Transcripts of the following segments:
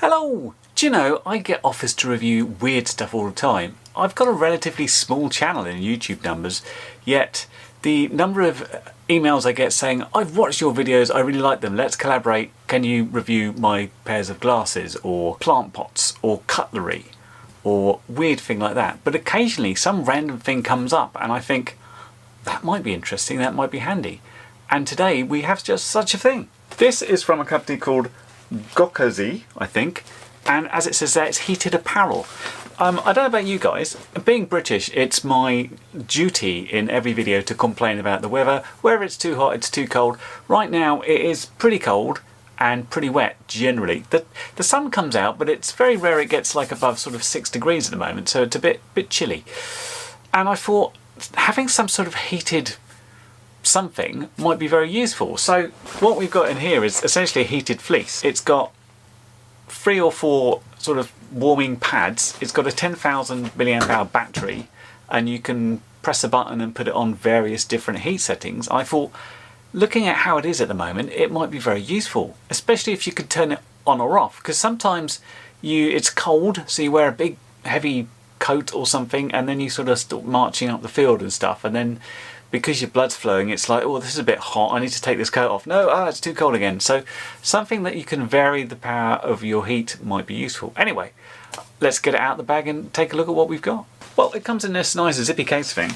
Hello! Do you know, I get offers to review weird stuff all the time. I've got a relatively small channel in YouTube numbers, yet the number of emails I get saying, I've watched your videos, I really like them, let's collaborate, can you review my pairs of glasses, or plant pots, or cutlery, or weird thing like that. But occasionally some random thing comes up and I think, that might be interesting, that might be handy. And today we have just such a thing. This is from a company called Gokozy, I think, and as it says there, it's heated apparel. I don't know about you guys, being British, it's my duty in every video to complain about the weather, whether it's too hot, it's too cold. Right now it is pretty cold and pretty wet generally. The sun comes out, but it's very rare it gets like above sort of 6 degrees at the moment, so it's a bit chilly. And I thought having some sort of heated something might be very useful. So what we've got in here is essentially a heated fleece. It's got 3 or 4 sort of warming pads. It's got a 10,000 milliamp hour battery, and you can press a button and put it on various different heat settings. I thought, looking at how it is at the moment, it might be very useful, especially if you could turn it on or off, because sometimes it's cold, so you wear a big heavy coat or something, and then you sort of start marching up the field and stuff, and then because your blood's flowing, it's like, oh, this is a bit hot, I need to take this coat off. No, it's too cold again. So something that you can vary the power of your heat might be useful. Anyway, let's get it out of the bag and take a look at what we've got. Well, it comes in this nice zippy case thing,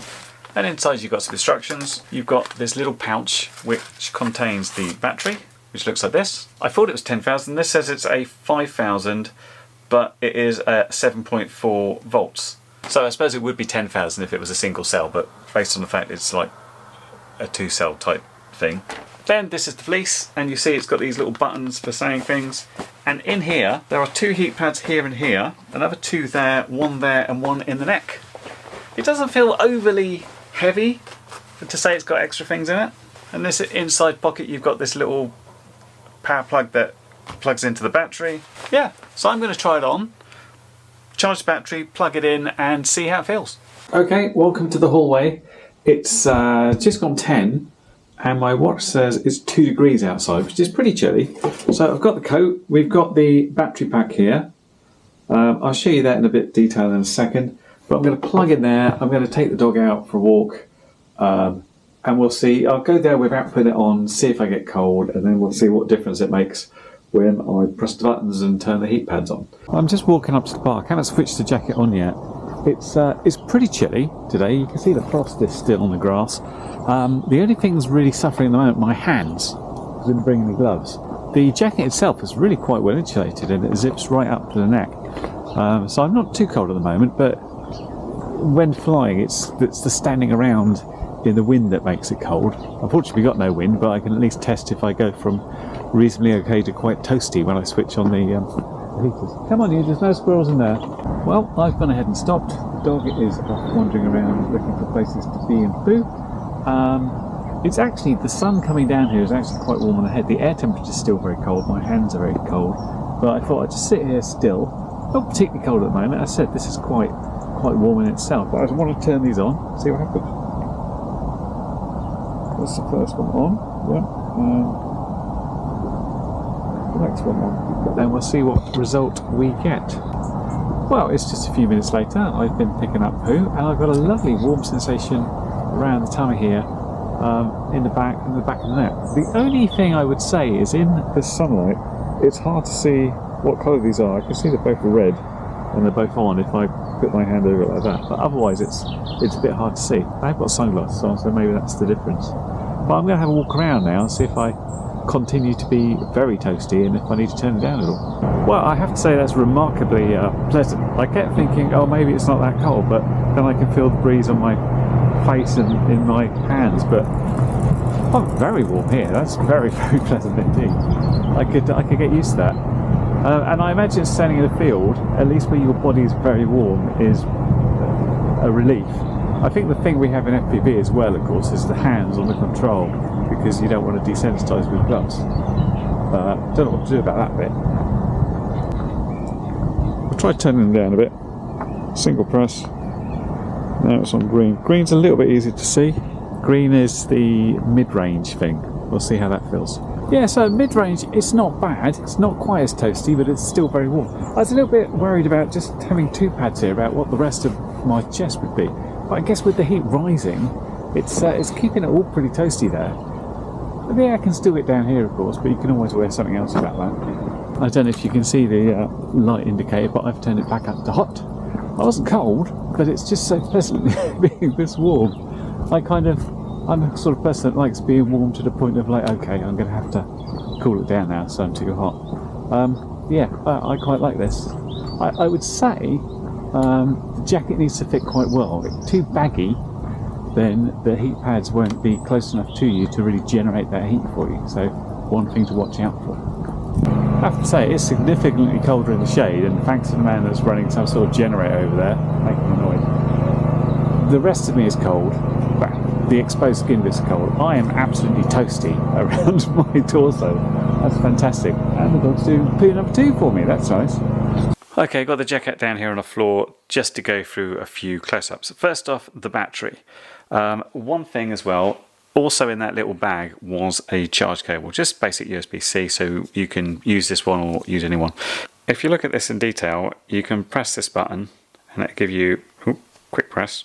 and inside you've got some instructions. You've got this little pouch which contains the battery, which looks like this. I thought it was 10,000. This says it's a 5,000, but it is 7.4 volts. So I suppose it would be 10,000 if it was a single cell, but based on the fact it's like a 2-cell type thing. Then this is the fleece, and you see it's got these little buttons for saying things. And in here, there are 2 heat pads here and here, another 2 there, 1 there, and 1 in the neck. It doesn't feel overly heavy to say it's got extra things in it. And this inside pocket, you've got this little power plug that plugs into the battery. Yeah, so I'm going to try it on. Charge the battery, plug it in, and see how it feels. Okay, welcome to the hallway. It's just gone 10, and my watch says it's 2 degrees outside, which is pretty chilly. So I've got the coat, we've got the battery pack here. I'll show you that in a bit of detail in a second, but I'm going to plug in there, I'm going to take the dog out for a walk, and we'll see. I'll go there without putting it on, see if I get cold, and then we'll see what difference it makes when I press the buttons and turn the heat pads on. I'm just walking up to the bar. I haven't switched the jacket on yet. It's pretty chilly today. You can see the frost is still on the grass. The only thing that's really suffering at the moment, my hands. I didn't bring any gloves. The jacket itself is really quite well insulated and it zips right up to the neck. So I'm not too cold at the moment, but when flying, it's the standing around in the wind that makes it cold. Unfortunately, we've got no wind, but I can at least test if I go from reasonably okay to quite toasty when I switch on the heaters. Come on, you, there's no squirrels in there. Well, I've gone ahead and stopped. The dog is off wandering around looking for places to be and poo. It's actually, the sun coming down here is actually quite warm on the head. The air temperature is still very cold, my hands are very cold, but I thought I'd just sit here still. Not particularly cold at the moment. As I said, this is quite warm in itself, but I just want to turn these on, see what happens. That's the first one on, yeah. The next one on. Then we'll see what result we get. Well, it's just a few minutes later. I've been picking up poo, and I've got a lovely warm sensation around the tummy here, in the back of the neck. The only thing I would say is in the sunlight, it's hard to see what colour these are. I can see they're both red, and they're both on if I put my hand over it like that. But otherwise, it's a bit hard to see. I've got sunglasses on, so maybe that's the difference. But I'm going to have a walk around now and see if I continue to be very toasty and if I need to turn it down a little. Well, I have to say that's remarkably pleasant. I kept thinking, oh, maybe it's not that cold, but then I can feel the breeze on my face and in my hands. But I'm very warm here. That's very, very pleasant indeed. I could get used to that. And I imagine standing in a field, at least where your body is very warm, is a relief. I think the thing we have in FPV as well, of course, is the hands on the control, because you don't want to desensitise with gloves. Don't know what to do about that bit. I'll try turning them down a bit. Single press. Now it's on green. Green's a little bit easier to see. Green is the mid-range thing. We'll see how that feels. Yeah, so mid-range, it's not bad. It's not quite as toasty, but it's still very warm. I was a little bit worried about just having 2 pads here, about what the rest of my chest would be. But I guess with the heat rising, it's keeping it all pretty toasty there. The air can still get down here, of course, but you can always wear something else about that. I don't know if you can see the light indicator, but I've turned it back up to hot. I wasn't cold, but it's just so pleasant being this warm. I'm a sort of person that likes being warm to the point of like, okay, I'm going to have to cool it down now, so I'm too hot. Yeah, I quite like this. I would say the jacket needs to fit quite well. If it's too baggy, then the heat pads won't be close enough to you to really generate that heat for you. So one thing to watch out for. I have to say, it's significantly colder in the shade, and thanks to the man that's running some sort of generator over there, making a noise. The rest of me is cold. The exposed skin bit's cold. I am absolutely toasty around my torso. That's fantastic. And the dog's doing poo number 2 for me. That's nice. Okay, got the jacket down here on the floor just to go through a few close-ups. First off, the battery. One thing as well, also in that little bag was a charge cable, just basic USB-C, so you can use this one or use any one. If you look at this in detail, you can press this button and it'll give you, quick press,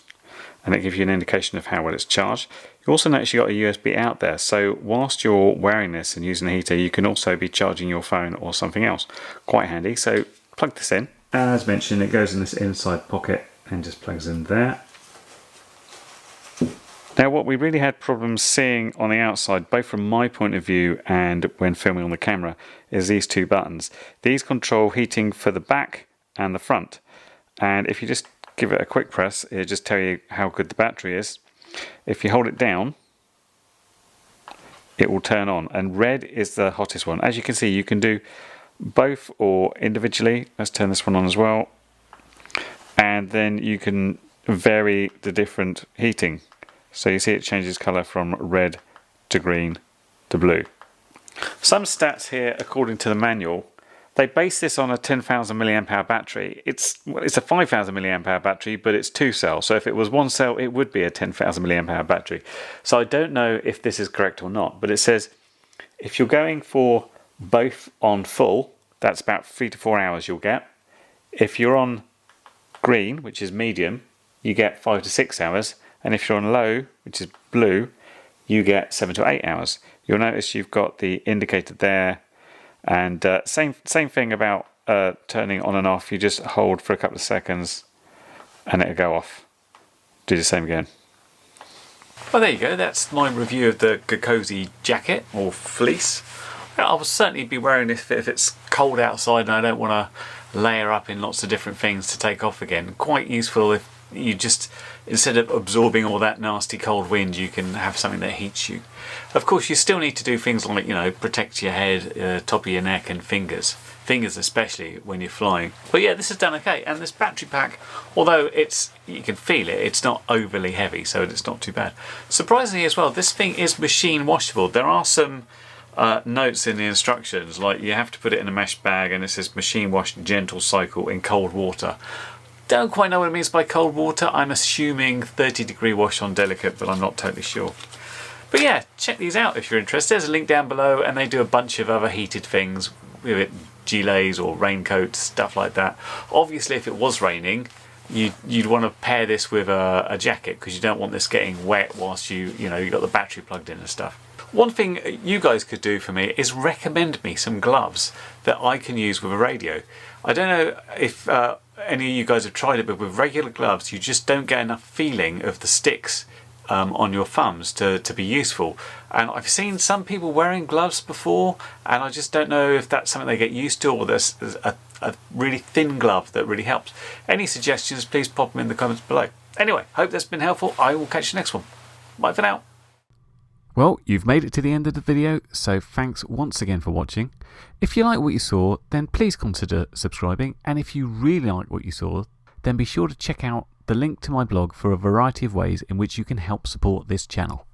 and it gives you an indication of how well it's charged. You also notice you got a USB out there, so whilst you're wearing this and using the heater, you can also be charging your phone or something else. Quite handy. So plug this in. As mentioned, it goes in this inside pocket and just plugs in there. Now, what we really had problems seeing on the outside, both from my point of view and when filming on the camera, is these 2 buttons. These control heating for the back and the front. And if you just give it a quick press, it'll just tell you how good the battery is. If you hold it down, it will turn on, and red is the hottest one. As you can see, you can do both or individually. Let's turn this one on as well, and then you can vary the different heating. So you see it changes colour from red to green to blue. Some stats here, according to the manual, they base this on a 10,000 milliamp hour battery. It's a 5,000 milliamp hour battery, but it's 2 cells. So if it was 1 cell, it would be a 10,000 milliamp hour battery. So I don't know if this is correct or not, but it says if you're going for both on full, that's about 3 to 4 hours you'll get. If you're on green, which is medium, you get 5 to 6 hours. And if you're on low, which is blue, you get 7 to 8 hours. You'll notice you've got the indicator there. And same thing about turning on and off. You just hold for a couple of seconds and it'll go off. Do the same again. Well, there you go. That's my review of the Gokozy jacket or fleece. I will certainly be wearing this if it's cold outside and I don't want to layer up in lots of different things to take off again. Quite useful if you just, instead of absorbing all that nasty cold wind, you can have something that heats you. Of course, you still need to do things like, you know, protect your head, top of your neck and fingers especially when you're flying. But yeah, this is done okay. And this battery pack, although you can feel it, it's not overly heavy, so it's not too bad. Surprisingly as well, this thing is machine washable. There are some notes in the instructions, like you have to put it in a mesh bag and it says machine wash gentle cycle in cold water. Don't quite know what it means by cold water. I'm assuming 30-degree wash on delicate, but I'm not totally sure. But yeah, check these out if you're interested. There's a link down below, and they do a bunch of other heated things with it, gilets or raincoats, stuff like that. Obviously, if it was raining, you'd want to pair this with a jacket, because you don't want this getting wet whilst you've got the battery plugged in and stuff. One thing you guys could do for me is recommend me some gloves that I can use with a radio. I don't know if any of you guys have tried it, but with regular gloves you just don't get enough feeling of the sticks on your thumbs to be useful. And I've seen some people wearing gloves before, and I just don't know if that's something they get used to, or there's a really thin glove that really helps. Any suggestions, please pop them in the comments below. Anyway, hope that's been helpful. I will catch you next one. Bye for now. Well, you've made it to the end of the video, so thanks once again for watching. If you like what you saw, then please consider subscribing, and if you really like what you saw, then be sure to check out the link to my blog for a variety of ways in which you can help support this channel.